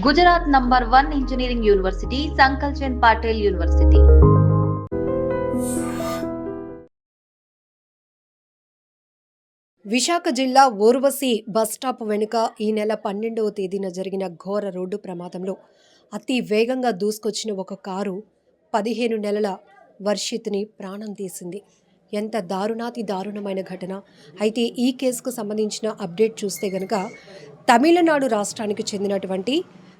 Gujarat number 1 engineering university Sankalchand Patil university. Visakha జిల్లా Urvashi bus stop వెనుక ఈ నెల 12వ తేదీన జరిగిన ఘోర రోడ్డు ప్రమాదంలో అతి వేగంగా దూసుకొచ్చిన ఒక కారు 15 నెలల వర్షిత్ని ప్రాణం తీసింది. ఎంత దారుణాతి దారుణమైన ఘటన. అయితే ఈ కేసుకు సంబంధించిన అప్డేట్ చూస్తే గనక తమిళనాడు రాష్ట్రానికి చెందినటువంటి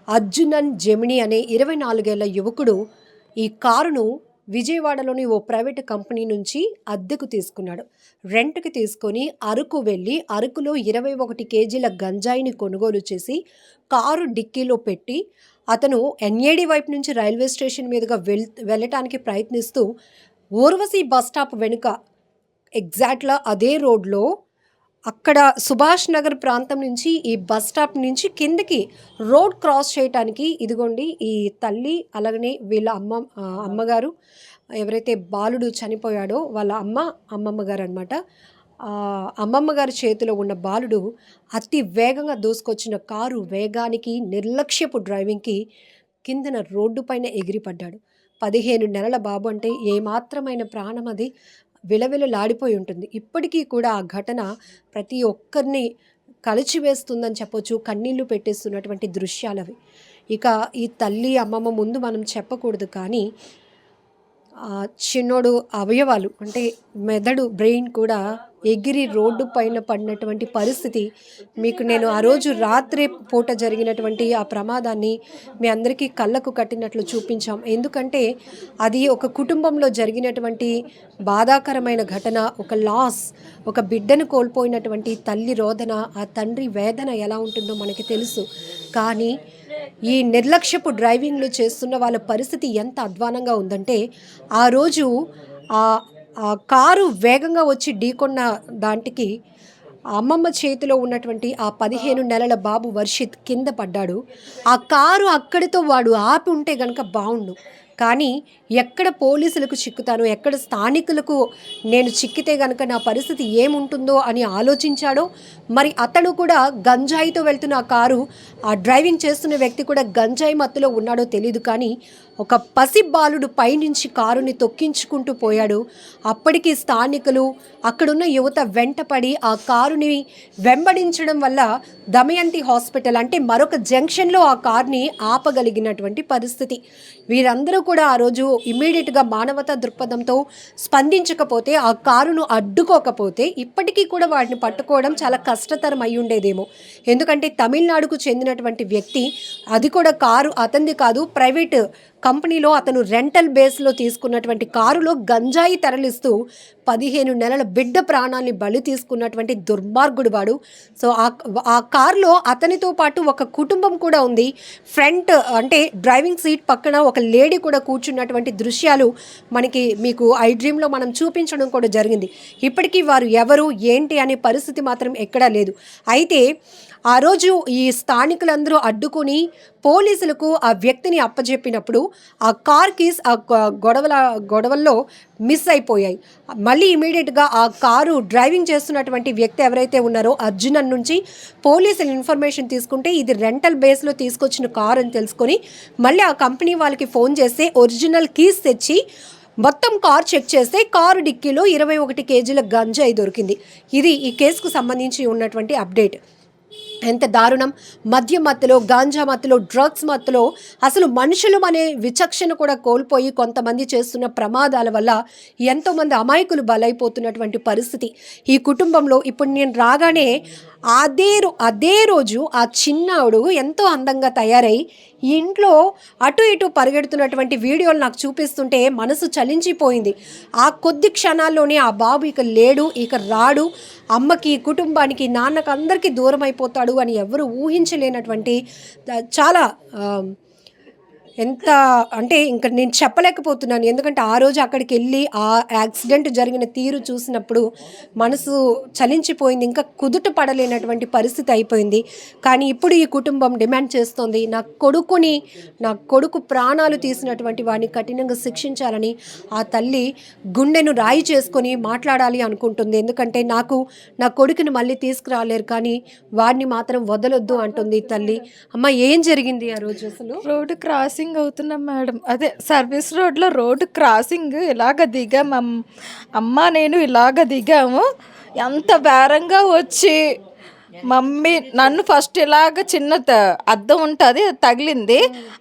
అర్జునన్ జెమిని అనే 24 ఏళ్ల యువకుడు ఈ కారును విజయవాడలోని ఓ ప్రైవేటు కంపెనీ నుంచి అద్దెకు తీసుకున్నాడు. రెంట్కి తీసుకొని అరకు వెళ్ళి అరకులో 21 కేజీల గంజాయిని కొనుగోలు చేసి కారు డిక్కీలో పెట్టి అతను ఎన్ఏడి వైపు నుంచి రైల్వే స్టేషన్ మీదుగా వెళ్ళటానికి ప్రయత్నిస్తూ ఊర్వశి బస్ స్టాప్ వెనుక ఎగ్జాక్ట్గా అదే రోడ్లో అక్కడ సుభాష్ నగర్ ప్రాంతం నుంచి ఈ బస్ స్టాప్ నుంచి కిందకి రోడ్ క్రాస్ చేయటానికి ఇదిగోండి ఈ తల్లి అలాగనే వీళ్ళ అమ్మగారు ఎవరైతే బాలుడు చనిపోయాడో వాళ్ళ అమ్మమ్మ గారు అనమాట. అమ్మమ్మ గారి చేతిలో ఉన్న బాలుడు అతి వేగంగా దూసుకొచ్చిన కారు వేగానికి నిర్లక్ష్యపు డ్రైవింగ్కి కిందన రోడ్డు పైన ఎగిరిపడ్డాడు. 15 నెలల బాబు అంటే ఏమాత్రమైన ప్రాణం అది విలవిలలాడిపోయి ఉంటుంది. ఇప్పటికీ కూడా ఆ ఘటన ప్రతి ఒక్కరిని కలిచివేస్తుందని చెప్పొచ్చు. కన్నీళ్లు పెట్టేస్తున్నటువంటి దృశ్యాలవి. ఇక ఈ తల్లి అమ్మమ్మ ముందు మనం చెప్పకూడదు, కానీ చిన్నోడు అవయవాలు అంటే మెదడు బ్రెయిన్ కూడా ఎగిరి రోడ్డు పైన పడినటువంటి పరిస్థితి మీకు నేను ఆ రోజు రాత్రి పూట జరిగినటువంటి ఆ ప్రమాదాన్ని మీ అందరికీ కళ్ళకు కట్టినట్లు చూపించాం. ఎందుకంటే అది ఒక కుటుంబంలో జరిగినటువంటి బాధాకరమైన ఘటన, ఒక లాస్, ఒక బిడ్డను కోల్పోయినటువంటి తల్లి రోదన, ఆ తండ్రి వేదన ఎలా ఉంటుందో మనకి తెలుసు. కానీ ఈ నిర్లక్ష్యపు డ్రైవింగ్లు చేస్తున్న వాళ్ళ పరిస్థితి ఎంత అధ్వానంగా ఉందంటే ఆ రోజు ఆ కారు వేగంగా వచ్చి ఢీకొన్న దాంటికి అమ్మమ్మ చేతిలో ఉన్నటువంటి ఆ 15 నెలల బాబు వర్షిత్ కింద పడ్డాడు. ఆ కారు అక్కడితో వాడు ఆపి ఉంటే కనుక బాగుండు. కానీ ఎక్కడ పోలీసులకు చిక్కుతాను, ఎక్కడ స్థానికులకు నేను చిక్కితే కనుక నా పరిస్థితి ఏముంటుందో అని ఆలోచించాడో మరి అతడు కూడా గంజాయితో వెళ్తున్న ఆ కారు ఆ డ్రైవింగ్ చేస్తున్న వ్యక్తి కూడా గంజాయి మత్తులో ఉన్నాడో తెలియదు. కానీ ఒక పసి బాలుడు పైనుంచి కారుని తొక్కించుకుంటూ పోయాడు. అప్పటికి స్థానికులు అక్కడున్న యువత వెంటపడి ఆ కారుని వెంబడించడం వల్ల దమయంతి హాస్పిటల్ అంటే మరొక జంక్షన్లో ఆ కార్ని ఆపగలిగినటువంటి పరిస్థితి. వీరందరూ కూడా ఆ రోజు ఇమ్మీడియట్గా మానవతా దృక్పథంతో స్పందించకపోతే, ఆ కారును అడ్డుకోకపోతే ఇప్పటికీ కూడా వాటిని పట్టుకోవడం చాలా కష్టతరం అయి ఉండేదేమో. ఎందుకంటే తమిళనాడుకు చెందినటువంటి వ్యక్తి, అది కూడా కారు అతనిది కాదు, ప్రైవేట్ కంపెనీలో అతను రెంటల్ బేస్లో తీసుకున్నటువంటి కారులో గంజాయి తరలిస్తూ 15 నెలల బిడ్డ ప్రాణాన్ని బలి తీసుకున్నటువంటి దుర్మార్గుడు వాడు. సో ఆ కారులో అతనితో పాటు ఒక కుటుంబం కూడా ఉంది. ఫ్రంట్ అంటే డ్రైవింగ్ సీట్ పక్కన ఒక లేడీ కూడా కూర్చున్నటువంటి దృశ్యాలు మీకు ఐ డ్రీమ్లో మనం చూపించడం కూడా జరిగింది. ఇప్పటికీ వారు ఎవరు ఏంటి అనే పరిస్థితి మాత్రం ఎక్కడా లేదు. అయితే ఆ రోజు ఈ స్థానికులందరూ అడ్డుకొని పోలీసులకు ఆ వ్యక్తిని అప్పజెప్పినప్పుడు ఆ కార్ కీస్ ఆ గొడవల్లో మిస్ అయిపోయాయి. మళ్ళీ ఇమీడియట్గా ఆ కారు డ్రైవింగ్ చేస్తున్నటువంటి వ్యక్తి ఎవరైతే ఉన్నారో అర్జునన్ నుంచి పోలీసులు ఇన్ఫర్మేషన్ తీసుకుంటే ఇది రెంటల్ బేస్లో తీసుకొచ్చిన కారు అని తెలుసుకొని మళ్ళీ ఆ కంపెనీ వాళ్ళకి ఫోన్ చేస్తే ఒరిజినల్ కీస్ తెచ్చి మొత్తం కార్ చెక్ చేస్తే కారు డిక్కీలో 21 కేజీల గంజాయి దొరికింది. ఇది ఈ కేసుకు సంబంధించి ఉన్నటువంటి అప్డేట్. ఎంత దారుణం! మద్యం మత్తులో, గాంజా మత్తులో, డ్రగ్స్ మత్తులో అసలు మనుషులు అనే విచక్షణ కూడా కోల్పోయి కొంతమంది చేస్తున్న ప్రమాదాల వల్ల ఎంతోమంది అమాయకులు బలైపోతున్నటువంటి పరిస్థితి ఈ కుటుంబంలో. ఇప్పుడు నేను రాగానే అదే రోజు ఆ చిన్నాడు ఎంతో అందంగా తయారై ఇంట్లో అటు ఇటు పరిగెడుతున్నటువంటి వీడియోలు నాకు చూపిస్తుంటే మనసు చలించిపోయింది. ఆ కొద్ది క్షణాల్లోనే ఆ బాబు ఇక లేడు, ఇక రాడు, అమ్మకి, కుటుంబానికి, నాన్నకు అందరికీ దూరం అయిపోతాడు అని ఎవరు ఊహించలేనటువంటి చాలా ఎంత అంటే ఇంకా నేను చెప్పలేకపోతున్నాను. ఎందుకంటే ఆ రోజు అక్కడికి వెళ్ళి ఆ యాక్సిడెంట్ జరిగిన తీరు చూసినప్పుడు మనసు చలించిపోయింది. ఇంకా కుదుట పడలేనటువంటి పరిస్థితి అయిపోయింది. కానీ ఇప్పుడు ఈ కుటుంబం డిమాండ్ చేస్తోంది, నా కొడుకు ప్రాణాలు తీసినటువంటి వాడిని కఠినంగా శిక్షించాలని. ఆ తల్లి గుండెను రాయి చేసుకొని మాట్లాడాలి అనుకుంటుంది. ఎందుకంటే నా కొడుకుని మళ్ళీ తీసుకురాలేరు, కానీ వాడిని మాత్రం వదలొద్దు అంటుంది తల్లి. అమ్మ, ఏం జరిగింది ఆ రోజు అసలు? రోడ్డు క్రాసింగ్ అవుతున్నాం మేడం. అదే సర్వీస్ రోడ్లో రోడ్డు క్రాసింగ్ ఇలాగ దిగాం. అమ్మ నేను ఇలాగ దిగాము. ఎంత బేరంగా వచ్చి మమ్మీ నన్ను ఫస్ట్ ఇలాగ చిన్న అద్దం ఉంటుంది తగిలింది.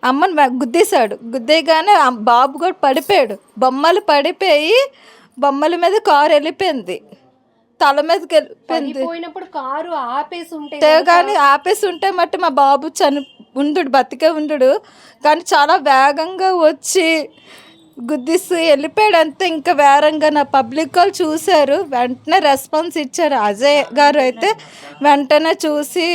అమ్మని గుద్దేశాడు. గుద్దేయగానే బాబు కూడా పడిపోయాడు. బొమ్మలు పడిపోయి బొమ్మల మీద కారు వెళ్ళిపోయింది, తల మీదకి వెళ్ళిపోయింది. కారు ఆపేసి కానీ ఆపేసి ఉంటే మట్టి మా బాబు బతికే ఉండు. కానీ చాలా వేగంగా వచ్చి గుద్దిస్తూ వెళ్ళిపోయాడు. అంతే. ఇంకా వేరంగా నా పబ్లిక్ వాళ్ళు చూశారు, వెంటనే రెస్పాన్స్ ఇచ్చారు. అజయ్ గారు అయితే వెంటనే చూసి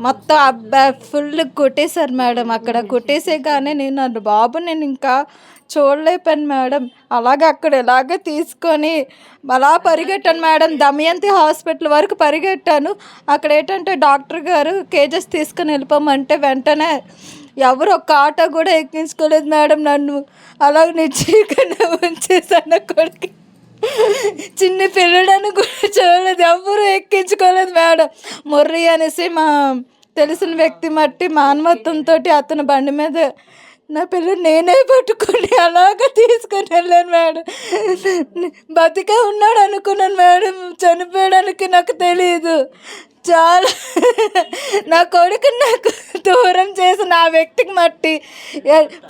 మొత్తం అబ్బాయి ఫుల్ కొట్టేశారు మేడం. అక్కడ కొట్టేసే కానీ నేను బాబు నేను ఇంకా చూడలేపాను మేడం. అలాగే అక్కడ ఎలాగ తీసుకొని అలా పరిగెట్టాను మేడం. దమయంతి హాస్పిటల్ వరకు పరిగెట్టాను. అక్కడ ఏంటంటే డాక్టర్ గారు కేజెస్ తీసుకొని వెళ్ళిపోమంటే వెంటనే ఎవరు ఒక ఆటో కూడా ఎక్కించుకోలేదు మేడం. నన్ను అలాగ నిశ్చయంగా ఉంచేసాను. కొడుకు చిన్న పిల్లడని కూడా చూడలేదు, ఎవరు ఎక్కించుకోలేదు మేడం. ముర్రి అనేసి మా తెలిసిన వ్యక్తి మట్టి మానవత్వంతో అతను బండి మీద నా పిల్లలు నేనే పట్టుకొని అలాగ తీసుకొని వెళ్ళాను మేడం. బతికే ఉన్నాడు అనుకున్నాను మేడం, చనిపోయడానికి నాకు తెలియదు. చాలా నా కొడుకు నాకు దూరం చేసి నా వ్యక్తికి మట్టి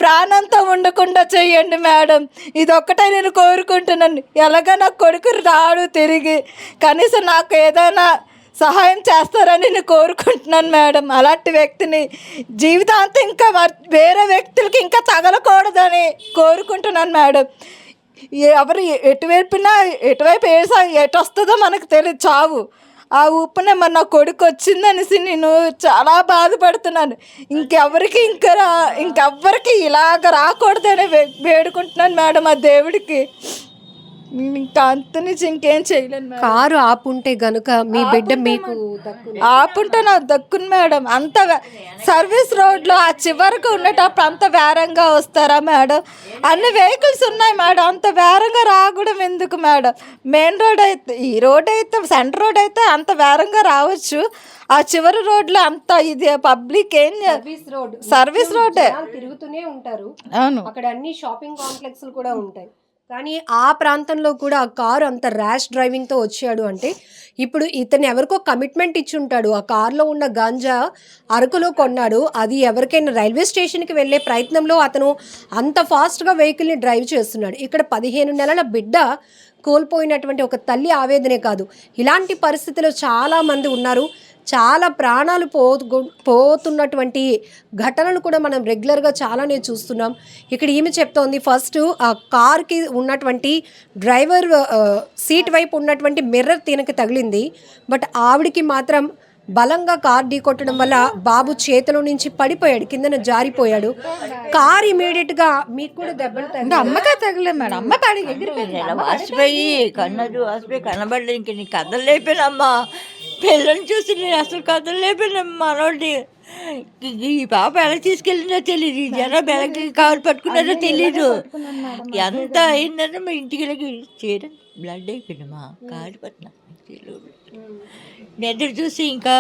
ప్రాణంతో ఉండకుండా చెయ్యండి మేడం. ఇది ఒక్కటే నేను కోరుకుంటున్నాను. ఎలాగ నా కొడుకు రాడు తిరిగి, కనీసం నాకు ఏదైనా సహాయం చేస్తారని నేను కోరుకుంటున్నాను మేడం. అలాంటి వ్యక్తిని జీవితాంతం ఇంకా వేరే వ్యక్తులకి ఇంకా తగలకూడదని కోరుకుంటున్నాను మేడం. ఎవరు ఎటువైపు ఎటు వస్తుందో మనకు తెలియదు చావు. ఆ ఊపునే మరి నా కొడుకు వచ్చిందనేసి నేను చాలా బాధపడుతున్నాను. ఇంకెవ్వరికి ఇలాగ రాకూడదని వేడుకుంటున్నాను మేడం ఆ దేవుడికి. ఇంకా అంత నుంచి ఇంకేం చేయలేను మేడం. కారు ఆపుంటే గనుక మీ బిడ్డ మీకు ఆపుంటే నాకు దక్కును మేడం. అంత సర్వీస్ రోడ్లో ఆ చివరికి ఉన్నటప్పుడు అంత వేరంగా వస్తారా మేడం? అన్ని వెహికల్స్ ఉన్నాయి మేడం, అంత వేరంగా రాకూడదు ఎందుకు మేడం? మెయిన్ రోడ్ అయితే, ఈ రోడ్ అయితే సెంటర్ రోడ్ అయితే అంత వేరంగా రావచ్చు. ఆ చివరి రోడ్లో అంత ఇది పబ్లిక్ ఏం సర్వీస్ రోడ్డే తిరుగుతూనే ఉంటారు. అవును, అక్కడ అన్ని షాపింగ్ కాంప్లెక్స్లు కూడా ఉంటాయి. కానీ ఆ ప్రాంతంలో కూడా ఆ కారు అంత ర్యాష్ డ్రైవింగ్తో వచ్చాడు అంటే ఇప్పుడు ఇతను ఎవరికో కమిట్మెంట్ ఇచ్చి ఉంటాడు. ఆ కారులో ఉన్న గాంజా అరకులో కొన్నాడు. అది ఎవరికైనా రైల్వే స్టేషన్కి వెళ్ళే ప్రయత్నంలో అతను అంత ఫాస్ట్గా వెహికల్ని డ్రైవ్ చేస్తున్నాడు. ఇక్కడ 15 నెలల బిడ్డ కోల్పోయినటువంటి ఒక తల్లి ఆవేదనే కాదు, ఇలాంటి పరిస్థితిలో చాలామంది ఉన్నారు. చాలా ప్రాణాలు పోతున్నటువంటి ఘటనలు కూడా మనం రెగ్యులర్గా చాలానే చూస్తున్నాం. ఇక్కడ ఈమె చెప్తోంది, ఫస్ట్ ఆ కార్కి ఉన్నటువంటి డ్రైవర్ సీట్ వైపు ఉన్నటువంటి మిర్రర్ తినకి తగిలింది. బట్ ఆవిడికి మాత్రం బలంగా కార్ ఢీ కొట్టడం వల్ల బాబు చేతిలో నుంచి పడిపోయాడు, కిందన జారిపోయాడు. కార్ ఇమీడియట్గా మీకు కూడా దెబ్బలు తగిలి అమ్మగా తగలే మేడం. అమ్మ పడి వాసిపోయి కనబడలేదు. ఇంక నీ కథలు లేపానమ్మా. పిల్లల్ని చూసి నేను అసలు కథలు లేపానమ్మా. మనోడిని ఈ పాప ఎలా తీసుకెళ్ళిందో తెలియదు, ఈ జనం ఎలాగ కారు పట్టుకున్నారో తెలీదు. ఎంత అయిందంటే మా ఇంటికి వెళ్ళి చీర బ్లడ్ అయిపోయిందమ్మా. కారు పట్టిన నిద్ర చూసి ఇంకా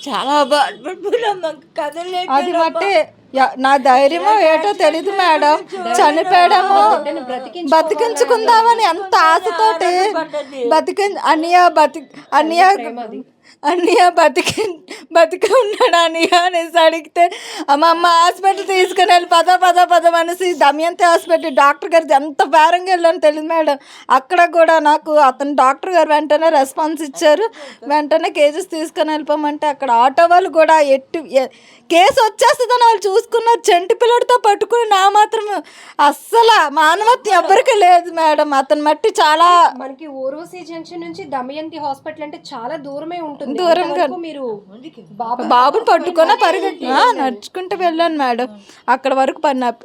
చాలా బాధపడిపోయినమ్మా. కథలు అది బట్టి నా ధైర్యమో ఏటో తెలీదు మేడం. చనిపోయాడము బతికించుకుందామని ఎంత ఆశతోటి అన్నయ్య బతికి ఉన్నాడు అన్నయ్య అనేసి అడిగితే అమ్మ హాస్పిటల్ తీసుకుని వెళ్ళి పద అనేసి దమయంతి హాస్పిటల్ డాక్టర్ గారు ఎంత భారంగా వెళ్ళాను తెలియదు మేడం. అక్కడ కూడా నాకు అతను డాక్టర్ గారు వెంటనే రెస్పాన్స్ ఇచ్చారు. వెంటనే కేజెస్ తీసుకొని వెళ్ళిపోమంటే అక్కడ ఆటో వాళ్ళు కూడా కేసు వచ్చేస్తుందని వాళ్ళు చూసుకున్నారు. చెంటి పిల్లడితో పట్టుకుని నా మాత్రం అస్సలు మానవత్వం ఎవ్వరికి లేదు మేడం. అతను మట్టి చాలా మనకి ఓరోసి జంక్షన్ నుంచి దమయంతి హాస్పిటల్ అంటే చాలా దూరమే ఉంటుంది. ఉంటుంది దూరంగా అంతవరకు మీరు బాబుని పట్టుకొని పరిగెట్టి నడుచుకుంటూ వెళ్ళాను మేడం. అక్కడ వరకు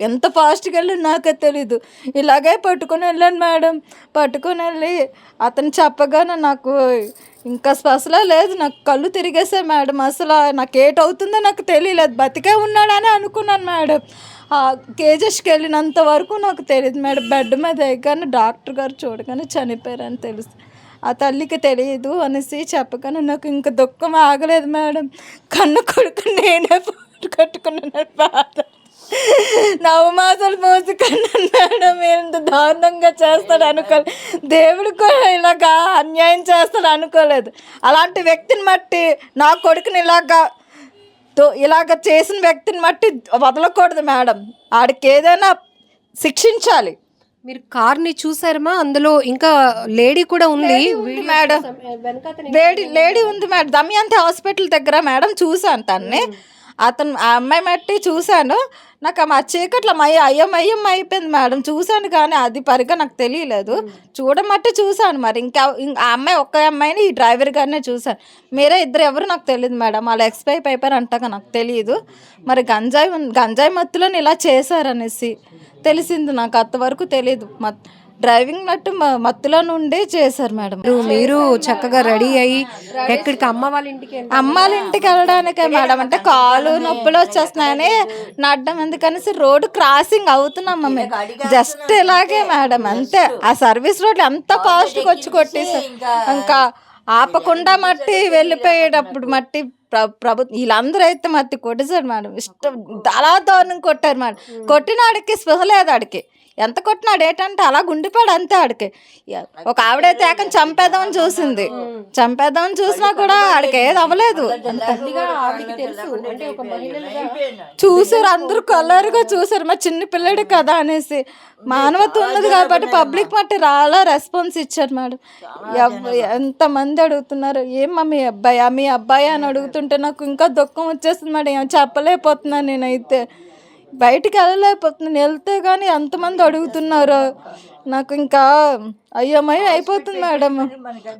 ఎంత ఫాస్ట్గా వెళ్ళాను నాకే తెలీదు. ఇలాగే పట్టుకొని వెళ్ళాను మేడం. పట్టుకొని వెళ్ళి అతను చెప్పగానే నాకు ఇంకా స్పశలా లేదు, నాకు కళ్ళు తిరిగేసాయి మేడం. అసలు నాకు ఏటవుతుందో నాకు తెలియలేదు. బతికే ఉన్నాడని అనుకున్నాను మేడం. ఆ కేజెస్కి వెళ్ళినంత వరకు నాకు తెలియదు మేడం. బెడ్ మీద ఎగానే డాక్టర్ గారు చూడగానే చనిపోయారని తెలుసు. ఆ తల్లికి తెలియదు అనేసి చెప్పగానే నాకు ఇంకా దుఃఖం ఆగలేదు మేడం. కన్ను కొడుకు నేనే కట్టుకున్నాను బాధ. నవమాసాలు మోసుకున్నాను మేడం. ఎంత దారుణంగా చేస్తాడు అనుకోలేదు. దేవుడు కూడా ఇలాగా అన్యాయం చేస్తాడు అనుకోలేదు. అలాంటి వ్యక్తిని బట్టి నా కొడుకుని ఇలాగ చేసిన వ్యక్తిని బట్టి వదలకూడదు మేడం. ఆడికి ఏదైనా శిక్షించాలి. మీరు కార్ని చూసారమ్మా? అందులో ఇంకా లేడీ కూడా ఉంది మేడం. లేడీ ఉంది మేడం. దమయంతి హాస్పిటల్ దగ్గర మేడం చూసాను తన్ని. ఆ అమ్మాయి మట్టి చూశాను. నాకు ఆ చీకట్లో అయ్యం అయిపోయింది మేడం. చూశాను కానీ అది పరిగా నాకు తెలియలేదు. చూడమట్టి చూశాను. మరి ఆ అమ్మాయి ఒక్క అమ్మాయిని ఈ డ్రైవర్ గారినే చూశాను. మీరే ఇద్దరు ఎవరు నాకు తెలియదు మేడం. వాళ్ళు ఎక్స్పైర్ అయిపోయారు అంటగా నాకు తెలియదు. మరి గంజాయి మత్తులో ఇలా చేశారనేసి తెలిసింది నాకు. అంతవరకు తెలియదు. డ్రైవింగ్ నట్టు మత్తులో నుండి చేశారు మేడం. మీరు చక్కగా రెడీ అయ్యి ఎక్కడికి అమ్మ వాళ్ళ ఇంటికి వెళ్ళడానికే మేడం. అంటే కాలు నొప్పులు వచ్చేస్తున్నాయని నడ్డం ఎందుకనేసి రోడ్డు క్రాసింగ్ అవుతున్నాం మేము. జస్ట్ ఇలాగే మేడం అంతే. ఆ సర్వీస్ రోడ్లు ఎంత ఫాస్ట్గా వచ్చి కొట్టేసారు. ఇంకా ఆపకుండా మట్టి వెళ్ళిపోయేటప్పుడు మట్టి ప్రభుత్వం వీళ్ళందరూ అయితే మట్టి కొట్టేశారు మేడం. ఇష్టం చాలా దారుణంగా కొట్టారు మేడం. కొట్టిన ఆడికి స్పృహ లేదు. ఆడికి ఎంత కొట్టినాడు ఏంటంటే అలా గుండిపాడు అంతే. ఆడికి ఒక ఆవిడైతే ఏకం చంపేద్దామని చూసింది. చంపేద్దామని చూసినా కూడా ఆడికి ఏది అవ్వలేదు. చూసారు అందరూ కలర్గా చూసారు. మా చిన్న పిల్లడు కదా అనేసి మానవత్వం ఉన్నది కాబట్టి పబ్లిక్ మట్టి రాలా రెస్పాన్స్ ఇచ్చారు మేడం. ఎంతమంది అడుగుతున్నారు ఏమ్మా మీ అబ్బాయి అని అడుగుతుంటే నాకు ఇంకా దుఃఖం వచ్చేస్తుంది మేడం. ఏం చెప్పలేకపోతున్నాను నేనైతే. బయటికి వెళ్ళలేకపోతున్నాను. వెళ్తే కానీ ఎంతమంది అడుగుతున్నారు. నాకు ఇంకా అయ్యమయ్య అయిపోతుంది మేడం.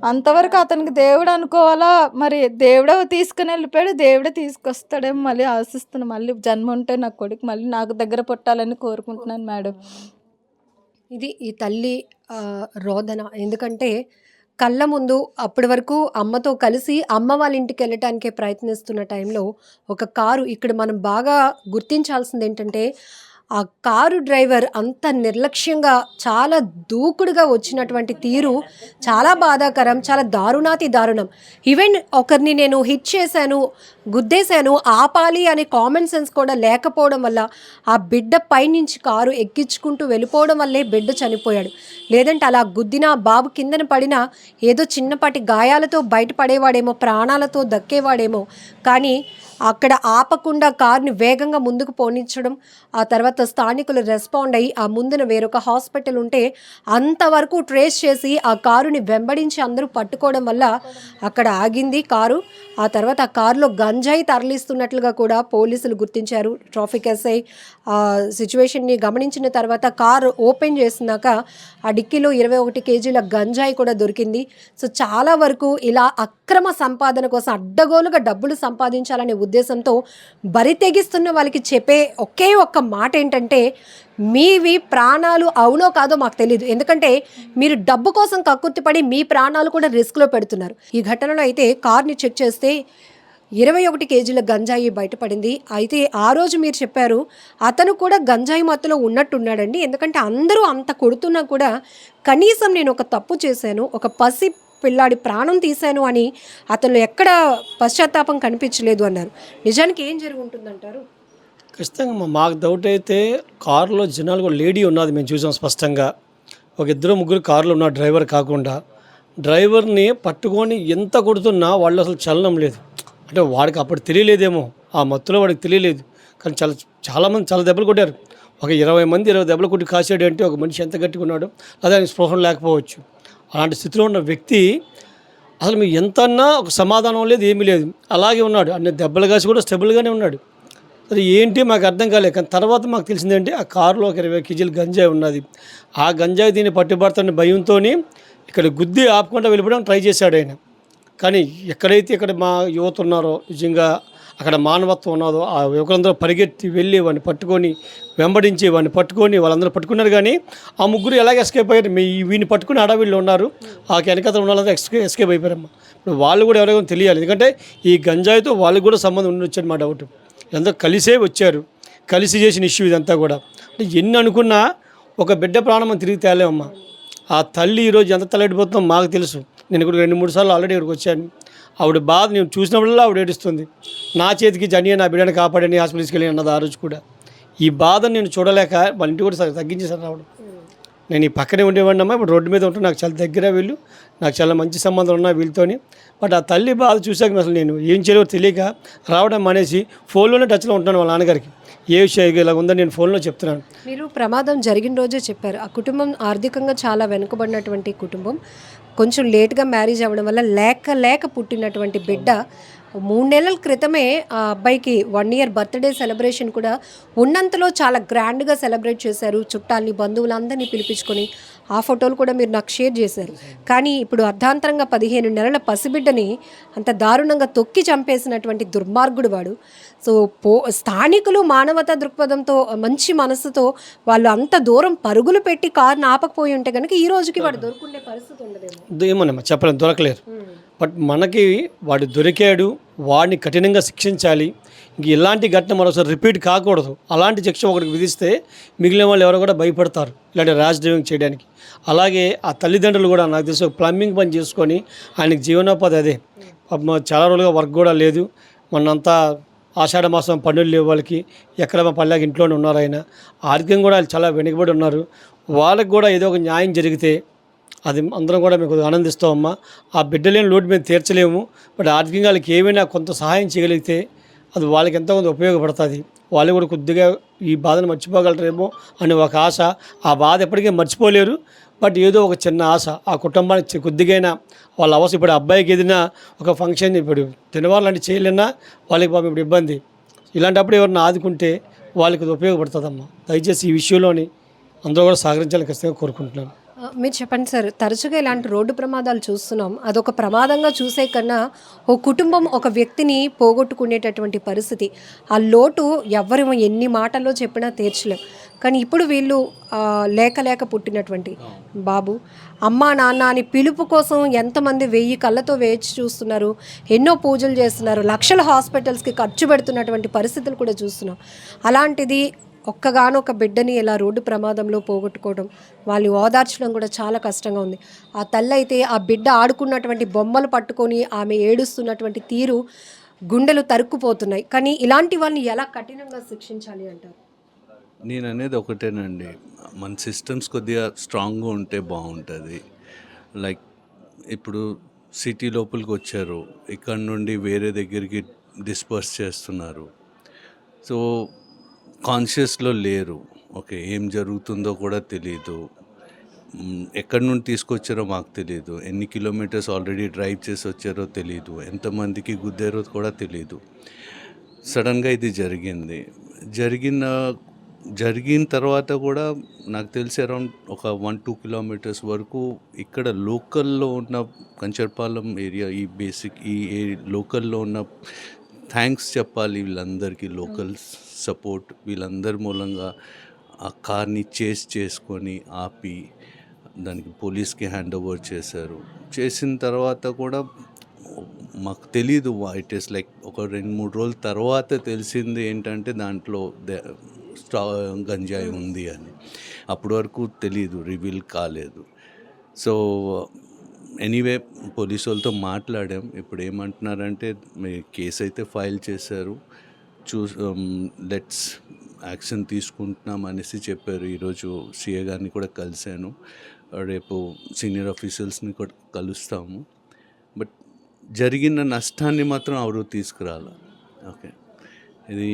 అంతవరకు అతనికి దేవుడు అనుకోవాలా మరి దేవుడే తీసుకుని వెళ్ళిపోయాడు. దేవుడే తీసుకొస్తాడేమో మళ్ళీ ఆశిస్తున్నాను. మళ్ళీ జన్మ ఉంటే నా కొడుకు మళ్ళీ నాకు దగ్గర పుట్టాలని కోరుకుంటున్నాను మేడం. ఇది ఈ తల్లి రోదన. ఎందుకంటే కళ్ళ ముందు అప్పటి వరకు అమ్మతో కలిసి అమ్మ వాళ్ళ ఇంటికి వెళ్ళటానికే ప్రయత్నిస్తున్న టైంలో ఒక కారు, ఇక్కడ మనం బాగా గుర్తించాల్సింది ఏంటంటే ఆ కారు డ్రైవర్ అంత నిర్లక్ష్యంగా చాలా దూకుడుగా వచ్చినటువంటి తీరు చాలా బాధాకరం, చాలా దారుణాతి దారుణం. ఈవెన్ ఒకరిని నేను హిట్ చేశాను, గుద్దేశాను, ఆపాలి అనే కామన్ సెన్స్ కూడా లేకపోవడం వల్ల ఆ బిడ్డ పైనుంచి కారు ఎక్కించుకుంటూ వెళ్ళిపోవడం వల్లే బిడ్డ చనిపోయాడు. లేదంటే అలా గుద్దినా బాబు కిందన పడినా ఏదో చిన్నపాటి గాయాలతో బయటపడేవాడేమో, ప్రాణాలతో దక్కేవాడేమో. కానీ అక్కడ ఆపకుండా కారుని వేగంగా ముందుకు పోనించడం, ఆ తర్వాత స్థానికులు రెస్పాండ్ అయ్యి ఆ ముందున వేరొక హాస్పిటల్ ఉంటే అంతవరకు ట్రేస్ చేసి ఆ కారుని వెంబడించి అందరూ పట్టుకోవడం వల్ల అక్కడ ఆగింది కారు. ఆ తర్వాత ఆ కారులో గంజాయి తరలిస్తున్నట్లుగా కూడా పోలీసులు గుర్తించారు. ట్రాఫిక్ ఎస్ఐ ఆ సిచ్యువేషన్ని గమనించిన తర్వాత కారు ఓపెన్ చేసినాక ఆ డిక్కీలో 21 కేజీల గంజాయి కూడా దొరికింది. సో చాలా వరకు ఇలా అక్రమ సంపాదన కోసం అడ్డగోలుగా డబ్బులు సంపాదించాలనే ఉద్దేశంతో బరి తెగిస్తున్న వాళ్ళకి చెప్పే ఒకే ఒక్క మాట ఏంటంటే, మీవి ప్రాణాలు అవునో కాదో మాకు తెలియదు. ఎందుకంటే మీరు డబ్బు కోసం కక్కుర్తిపడి మీ ప్రాణాలు కూడా రిస్క్లో పెడుతున్నారు. ఈ ఘటనలో అయితే కార్ని చెక్ చేస్తే 21 కేజీల గంజాయి బయటపడింది. అయితే ఆ రోజు మీరు చెప్పారు అతను కూడా గంజాయి మత్తులో ఉన్నట్టున్నాడండి. ఎందుకంటే అందరూ అంత కొడుతున్నా కూడా కనీసం నేను ఒక తప్పు చేశాను, ఒక పసి పిల్లాడి ప్రాణం తీశాను అని అతను ఎక్కడ పశ్చాత్తాపం కనిపించలేదు అన్నారు. నిజానికి ఏం జరిగి ఉంటుందంటారు? ఖచ్చితంగా మాకు డౌట్ అయితే కారులో జనాలు కూడా లేడీ ఉన్నది మేము చూసాం స్పష్టంగా. ఒక 2-3 కార్లు ఉన్న డ్రైవర్ కాకుండా డ్రైవర్ని పట్టుకొని ఎంత కొడుతున్నా వాళ్ళు అసలు చలనం లేదు. అంటే వాడికి అప్పుడు తెలియలేదేమో, ఆ మత్తులో వాడికి తెలియలేదు. కానీ చాలామంది చాలా దెబ్బలు కొట్టారు. ఒక 20 మంది 20 దెబ్బలు కొట్టి కాసాడు అంటే ఒక మనిషి ఎంత గట్టిగా ఉన్నాడు, అదే ఆయన స్పృహం లేకపోవచ్చు. అలాంటి స్థితిలో ఉన్న వ్యక్తి అసలు మీకు ఎంత అన్నా ఒక సమాధానం లేదు, ఏమీ లేదు, అలాగే ఉన్నాడు. అన్ని దెబ్బలు కాసి కూడా స్టెబుల్గానే ఉన్నాడు. అది ఏంటి మాకు అర్థం కాలేదు. కానీ తర్వాత మాకు తెలిసిందేంటి, ఆ కారులో ఒక 20 కేజీలు గంజాయి ఉన్నది. ఆ గంజాయి దీన్ని పట్టుబడుతున్న భయంతో ఇక్కడ గుద్ది ఆపకుండా వెళ్ళిపోవడానికి ట్రై చేశాడు ఆయన. కానీ ఎక్కడైతే ఇక్కడ మా యువత ఉన్నారో నిజంగా అక్కడ మానవత్వం ఉన్నదో ఆ యువకులందరూ పరిగెత్తి వెళ్ళి వాడిని పట్టుకొని వెంబడించి వాడిని పట్టుకొని వాళ్ళందరూ పట్టుకున్నారు. కానీ ఆ ముగ్గురు ఎలాగ ఎస్కేప్ అయ్యారు, వీడిని పట్టుకుని అడవిలో ఉన్నారు, ఆ వెనకతలు ఉన్న వాళ్ళంతా ఎస్కేప్ అయిపోయారమ్మా. ఇప్పుడు వాళ్ళు కూడా ఎవరైనా తెలియాలి, ఎందుకంటే ఈ గంజాయితో వాళ్ళకి కూడా సంబంధం ఉండొచ్చని మా డౌట్. ఎంతో కలిసే వచ్చారు, కలిసి చేసిన ఇష్యూ ఇదంతా కూడా. అంటే ఎన్ని అనుకున్నా ఒక బిడ్డ ప్రాణం మనం తిరిగి తేలేమమ్మా. ఆ తల్లి ఈరోజు ఎంత తలెడిపోతుందో మాకు తెలుసు. నేను ఇక్కడ 2-3 సార్లు ఆల్రెడీ ఇక్కడికి వచ్చాను. ఆవిడ బాధ నేను చూసినప్పుడల్లా ఆవిడ ఏడుస్తుంది. నా చేతికి జని నా బిడ్డను కాపాడని హాస్పిటల్కి వెళ్ళి అన్నది ఆ రోజు కూడా. ఈ బాధను నేను చూడలేక వాళ్ళ ఇంటి కూడా తగ్గించేసాను రావడం. నేను ఈ పక్కనే ఉండేవాడిని అమ్మా, ఇప్పుడు రోడ్డు మీద ఉంటే నాకు చాలా దగ్గర వీళ్ళు, నాకు చాలా మంచి సంబంధం ఉన్నాయి వీళ్ళతోని. బట్ ఆ తల్లి బాధ చూసాక అసలు నేను ఏం చేయలేవో తెలియక రావడం మానేసి ఫోన్లోనే టచ్లో ఉంటున్నాను వాళ్ళ నాన్నగారికి. ఏ విషయం ఇలా ఉందని నేను ఫోన్లో చెప్తున్నాను. మీరు ప్రమాదం జరిగిన రోజే చెప్పారు, ఆ కుటుంబం ఆర్థికంగా చాలా వెనుకబడినటువంటి కుటుంబం, కొంచెం లేట్గా మ్యారేజ్ అవ్వడం వల్ల లేక పుట్టినటువంటి బిడ్డ 3 నెలల క్రితమే ఆ అబ్బాయికి 1 ఇయర్ బర్త్డే సెలబ్రేషన్ కూడా ఉన్నంతలో చాలా గ్రాండ్గా సెలబ్రేట్ చేశారు. చుట్టాలని బంధువులందరినీ పిలిపించుకొని ఆ ఫోటోలు కూడా మీరు నాకు షేర్ చేశారు. కానీ ఇప్పుడు అర్ధాంతరంగా 15 నెలల పసిబిడ్డని అంత దారుణంగా తొక్కి చంపేసినటువంటి దుర్మార్గుడు వాడు. సో స్థానికులు మానవతా దృక్పథంతో మంచి మనసుతో వాళ్ళు అంత దూరం పరుగులు పెట్టి కారుని ఆపకపోయి ఉంటే కనుక ఈ రోజుకి వాడు దొరుకుండే పరిస్థితి ఉండదేమో. ఏమోనమ్మా చెప్పలేము, దొరకలేరు. బట్ మనకి వాడు దొరికాడు, వాడిని కఠినంగా శిక్షించాలి. ఇంక ఇలాంటి ఘటన మరోసారి రిపీట్ కాకూడదు. అలాంటి శిక్ష ఒకరికి విధిస్తే మిగిలిన వాళ్ళు ఎవరో కూడా భయపడతారు ఇలాంటి ర్యాష్ డ్రైవింగ్ చేయడానికి. అలాగే ఆ తల్లిదండ్రులు కూడా నాకు తెలిసి ప్లంబింగ్ పని చేసుకొని ఆయనకి జీవనోపాధి అదే. చాలా రోజులుగా వర్క్ కూడా లేదు. మొన్నంతా ఆషాఢ మాసం పన్నులు లేవు వాళ్ళకి, ఎక్కడ మా పల్లెకి ఇంట్లోనే ఉన్నారు. ఆయన ఆర్థికంగా కూడా వాళ్ళు చాలా వెనుకబడి ఉన్నారు. వాళ్ళకి కూడా ఏదో ఒక న్యాయం జరిగితే అది అందరం కూడా మీకు ఆనందిస్తామమ్మా. ఆ బిడ్డలేని లోటు మేము తీర్చలేము, బట్ ఆర్థికంగా వాళ్ళకి ఏమైనా కొంత సహాయం చేయగలిగితే అది వాళ్ళకి ఎంతో కొంత ఉపయోగపడుతుంది. వాళ్ళు కూడా కొద్దిగా ఈ బాధను మర్చిపోగలరేమో అని ఒక ఆశ. ఆ బాధ ఎప్పటికీ మర్చిపోలేరు, బట్ ఏదో ఒక చిన్న ఆశ ఆ కుటుంబానికి కొద్దిగైనా వాళ్ళ అవసరం. ఇప్పుడు అబ్బాయికి ఏదైనా ఒక ఫంక్షన్ ఇప్పుడు తినవాళ్ళంటే చేయలేనా వాళ్ళకి పాపం ఇప్పుడు ఇబ్బంది. ఇలాంటప్పుడు ఎవరిని ఆదుకుంటే వాళ్ళకి అది ఉపయోగపడుతుందమ్మా. దయచేసి ఈ విషయంలోని అందరూ కూడా సహకరించాలని ఖచ్చితంగా కోరుకుంటున్నాను. మీరు చెప్పండి సార్, తరచుగా ఇలాంటి రోడ్డు ప్రమాదాలు చూస్తున్నాం. అదొక ప్రమాదంగా చూసే కన్నా ఓ కుటుంబం ఒక వ్యక్తిని పోగొట్టుకునేటటువంటి పరిస్థితి. ఆ లోటు ఎవరు ఎన్ని మాటల్లో చెప్పినా తీర్చలేం. కానీ ఇప్పుడు వీళ్ళు లేక పుట్టినటువంటి బాబు, అమ్మా నాన్న అని పిలుపు కోసం ఎంతమంది 1000 కళ్ళతో వేచి చూస్తున్నారు, ఎన్నో పూజలు చేస్తున్నారు, లక్షల హాస్పిటల్స్కి ఖర్చు పెడుతున్నటువంటి పరిస్థితులు కూడా చూస్తున్నాం. అలాంటిది ఒక్కగానొక బిడ్డని ఇలా రోడ్డు ప్రమాదంలో పోగొట్టుకోవడం, వాళ్ళు ఓదార్చడం కూడా చాలా కష్టంగా ఉంది. ఆ తల్లి అయితే ఆ బిడ్డ ఆడుకున్నటువంటి బొమ్మలు పట్టుకొని ఆమె ఏడుస్తున్నటువంటి తీరు గుండెలు తరుక్కుపోతున్నాయి. కానీ ఇలాంటి వాళ్ళని ఎలా కఠినంగా శిక్షించాలి అంటారు? నేను అనేది ఒకటేనండి, మన సిస్టమ్స్ కొద్దిగా స్ట్రాంగ్గా ఉంటే బాగుంటుంది. లైక్ ఇప్పుడు సిటీ లోపలికి వచ్చారు, ఇక్కడ నుండి వేరే దగ్గరికి డిస్పర్స్ చేస్తున్నారు. సో కాన్షియస్లో లేరు. ఓకే, ఏం జరుగుతుందో కూడా తెలీదు, ఎక్కడి నుండి తీసుకొచ్చారో మాకు తెలీదు, ఎన్ని కిలోమీటర్స్ ఆల్రెడీ డ్రైవ్ చేసి వచ్చారో తెలీదు, ఎంతమందికి గుద్దారో కూడా తెలీదు. సడన్గా ఇది జరిగిన తర్వాత కూడా నాకు తెలిసి అరౌండ్ ఒక 1-2 కిలోమీటర్స్ వరకు ఇక్కడ లోకల్లో ఉన్న కంచర్పాలెం ఏరియా, ఈ బేసిక్ ఈ లోకల్లో ఉన్న థ్యాంక్స్ చెప్పాలి వీళ్ళందరికీ. లోకల్ సపోర్ట్ వీళ్ళందరి మూలంగా ఆ కార్ని చేసుకొని ఆపి దానికి పోలీస్కి హ్యాండ్ ఓవర్ చేశారు. చేసిన తర్వాత కూడా మాకు తెలీదు, ఇట్ ఈస్ లైక్ ఒక 2-3 రోజుల తర్వాత తెలిసింది ఏంటంటే దాంట్లో గంజాయి ఉంది అని. అప్పటి వరకు తెలీదు, రివీల్ కాలేదు. సో ఎనీవే పోలీసు వాళ్ళతో మాట్లాడాం. ఇప్పుడు ఏమంటున్నారంటే కేసు అయితే ఫైల్ చేశారు, లెట్స్ యాక్షన్ తీసుకుంటున్నాం అనేసి చెప్పారు. ఈరోజు సిఏ గారిని కూడా కలిశాను, రేపు సీనియర్ ఆఫీసర్స్ని కూడా కలుస్తాము. బట్ జరిగిన నష్టాన్ని మాత్రం ఎవరు తీసుకురాలి. ఓకే, ఇది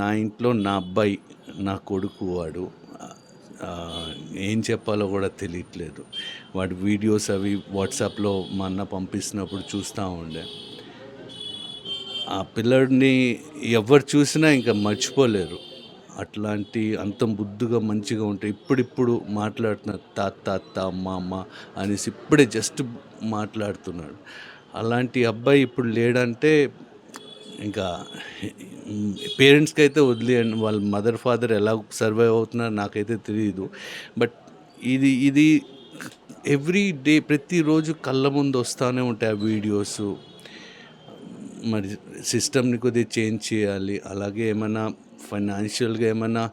నా ఇంట్లో నా అబ్బాయి, నా కొడుకు, వాడు ఏం చెప్పాలో కూడా తెలియట్లేదు. వాడి వీడియోస్ అవి వాట్సాప్లో మా అన్న పంపిస్తున్నప్పుడు చూస్తూ ఉండే. ఆ పిల్లడిని ఎవరు చూసినా ఇంకా మర్చిపోలేరు. అట్లాంటి అంత బుద్ధిగా మంచిగా ఉంటే ఇప్పుడు మాట్లాడుతున్నారు, తాత అమ్మ అనేసి ఇప్పుడే జస్ట్ మాట్లాడుతున్నాడు. అలాంటి అబ్బాయి ఇప్పుడు లేడంటే ఇంకా పేరెంట్స్కి అయితే వదిలేయండి, వాళ్ళ మదర్ ఫాదర్ ఎలా సర్వైవ్ అవుతున్నారో నాకైతే తెలియదు. బట్ ఇది ఎవ్రీ డే ప్రతిరోజు కళ్ళ ముందు వస్తూనే ఉంటాయి ఆ వీడియోస్. మరి సిస్టమ్ని కొద్దిగా చేంజ్ చేయాలి, అలాగే ఏమైనా ఫైనాన్షియల్గా ఏమైనా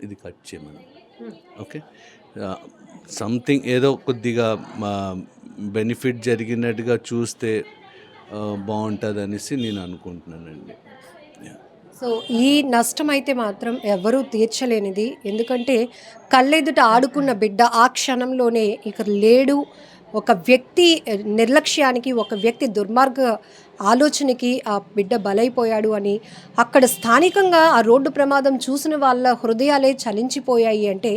ఇది కట్ చేయమని, ఓకే, సంథింగ్ ఏదో కొద్దిగా బెనిఫిట్ జరిగినట్టుగా చూస్తే బాగుంటుంది అనేసి నేను అనుకుంటున్నానండి. సో ఈ నష్టం అయితే మాత్రం ఎవరూ తీర్చలేనిది. ఎందుకంటే కళ్ళెదుట ఆడుకున్న బిడ్డ ఆ క్షణంలోనే ఇక లేడు. ఒక వ్యక్తి నిర్లక్ష్యానికి, ఒక వ్యక్తి దుర్మార్గ ఆలోచనకి ఆ బిడ్డ బలైపోయాడు అని అక్కడ స్థానికంగా ఆ రోడ్డు ప్రమాదం చూసిన వాళ్ళ హృదయాలే చలించిపోయాయి. అంటే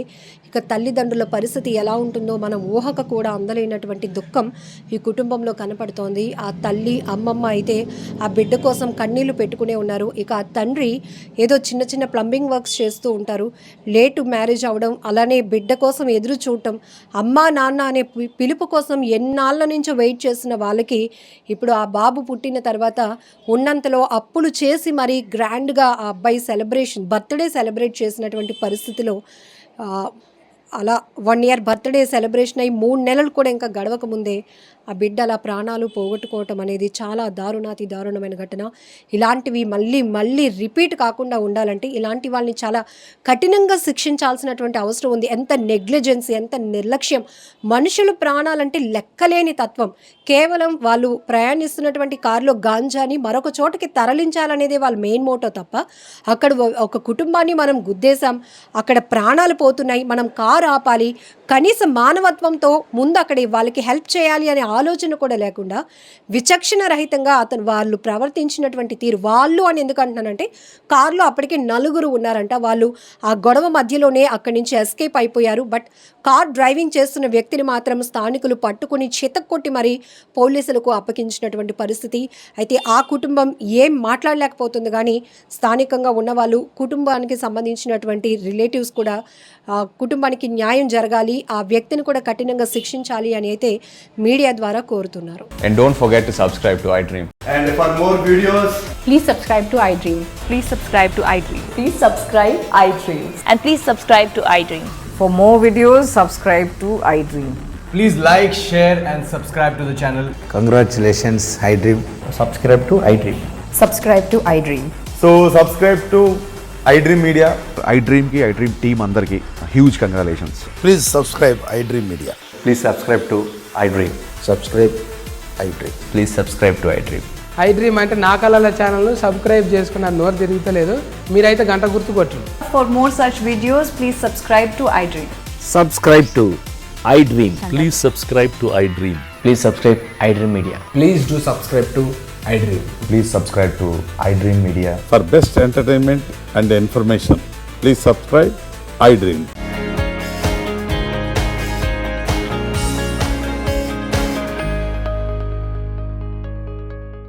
ఇక తల్లిదండ్రుల పరిస్థితి ఎలా ఉంటుందో మనం ఊహకు కూడా అందలేనటువంటి దుఃఖం ఈ కుటుంబంలో కనపడుతోంది. ఆ తల్లి అమ్మమ్మ అయితే ఆ బిడ్డ కోసం కన్నీళ్లు పెట్టుకునే ఉన్నారు. ఇక ఆ తండ్రి ఏదో చిన్న చిన్న ప్లంబింగ్ వర్క్స్ చేస్తూ ఉంటారు. లేటు మ్యారేజ్ అవడం, అలానే బిడ్డ కోసం ఎదురు చూడటం, అమ్మా నాన్న అనే పిలుపు కోసం ఎన్నాళ్ళ నుంచో వెయిట్ చేసిన వాళ్ళకి ఇప్పుడు ఆ బాబు పుట్టిన తర్వాత ఉన్నంతలో అప్పులు చేసి మరీ గ్రాండ్గా ఆ అబ్బాయి బర్త్డే సెలబ్రేట్ చేసినటువంటి పరిస్థితిలో అలా 1 year బర్త్డే సెలబ్రేషన్ అయ్యి 3 నెలలు కూడా ఇంకా గడవక ముందే ఆ బిడ్డ అలా ప్రాణాలు పోగొట్టుకోవటం అనేది చాలా దారుణాతి దారుణమైన ఘటన. ఇలాంటివి మళ్ళీ రిపీట్ కాకుండా ఉండాలంటే ఇలాంటి వాళ్ళని చాలా కఠినంగా శిక్షించాల్సినటువంటి అవసరం ఉంది. ఎంత నెగ్లిజెన్సీ, ఎంత నిర్లక్ష్యం. మనుషులు ప్రాణాలంటే లెక్కలేని తత్వం. కేవలం వాళ్ళు ప్రయాణిస్తున్నటువంటి కారులో గాంజాని మరొక చోటకి తరలించాలనేదే వాళ్ళ మెయిన్ మోటో తప్ప అక్కడ ఒక కుటుంబాన్ని మనం గుద్దేశాం, అక్కడ ప్రాణాలు పోతున్నాయి, మనం కారు ఆపాలి, కనీస మానవత్వంతో ముందు అక్కడ వాళ్ళకి హెల్ప్ చేయాలి అనే ఆలోచన కూడా లేకుండా విచక్షణ రహితంగా వాళ్ళు ప్రవర్తించినటువంటి తీరు. వాళ్ళు అని ఎందుకు అంటున్నానంటే కారులో అప్పటికే 4 ఉన్నారంట. వాళ్ళు ఆ గొడవ మధ్యలోనే అక్కడి నుంచి ఎస్కేప్ అయిపోయారు. బట్ కార్ డ్రైవింగ్ చేస్తున్న వ్యక్తిని మాత్రం స్థానికులు పట్టుకుని చితక్కొట్టి మరీ పోలీసులకు అప్పగించినటువంటి పరిస్థితి. అయితే ఆ కుటుంబం ఏం మాట్లాడలేకపోతుంది. కానీ స్థానికంగా ఉన్నవాళ్ళు, కుటుంబానికి సంబంధించినటువంటి రిలేటివ్స్ కూడా కుటుంబానికి న్యాయం జరగాలి, ఆ వ్యక్తిని కూడా కఠినంగా శిక్షించాలి అని అయితే మీడియా ద్వారా కోరుతున్నారు. And don't forget to subscribe to iDream. And for more videos, please subscribe to iDream. Please subscribe to iDream. Please subscribe iDream. And please subscribe to iDream. For more videos, subscribe to iDream. please like, share and subscribe to the channel. Congratulations, iDream. Subscribe to iDream. Subscribe to iDream. So subscribe to iDream Media. iDream ki iDream team andarki huge congratulations. Please subscribe iDream Media. Please subscribe to iDream. Subscribe iDream. Please subscribe to iDream. iDream అంటే నా కళల ఛానల్ను subscribe చేసుకున్న నోరు తిరుగుతలేదు, మీరైతే గంట గుర్తు కొట్టండి. For more such videos, please subscribe to iDream. Subscribe to iDream. Please subscribe to iDream. Please subscribe iDream Media. Please do subscribe to iDream. Please subscribe to iDream Media. For best entertainment and information, please subscribe iDream.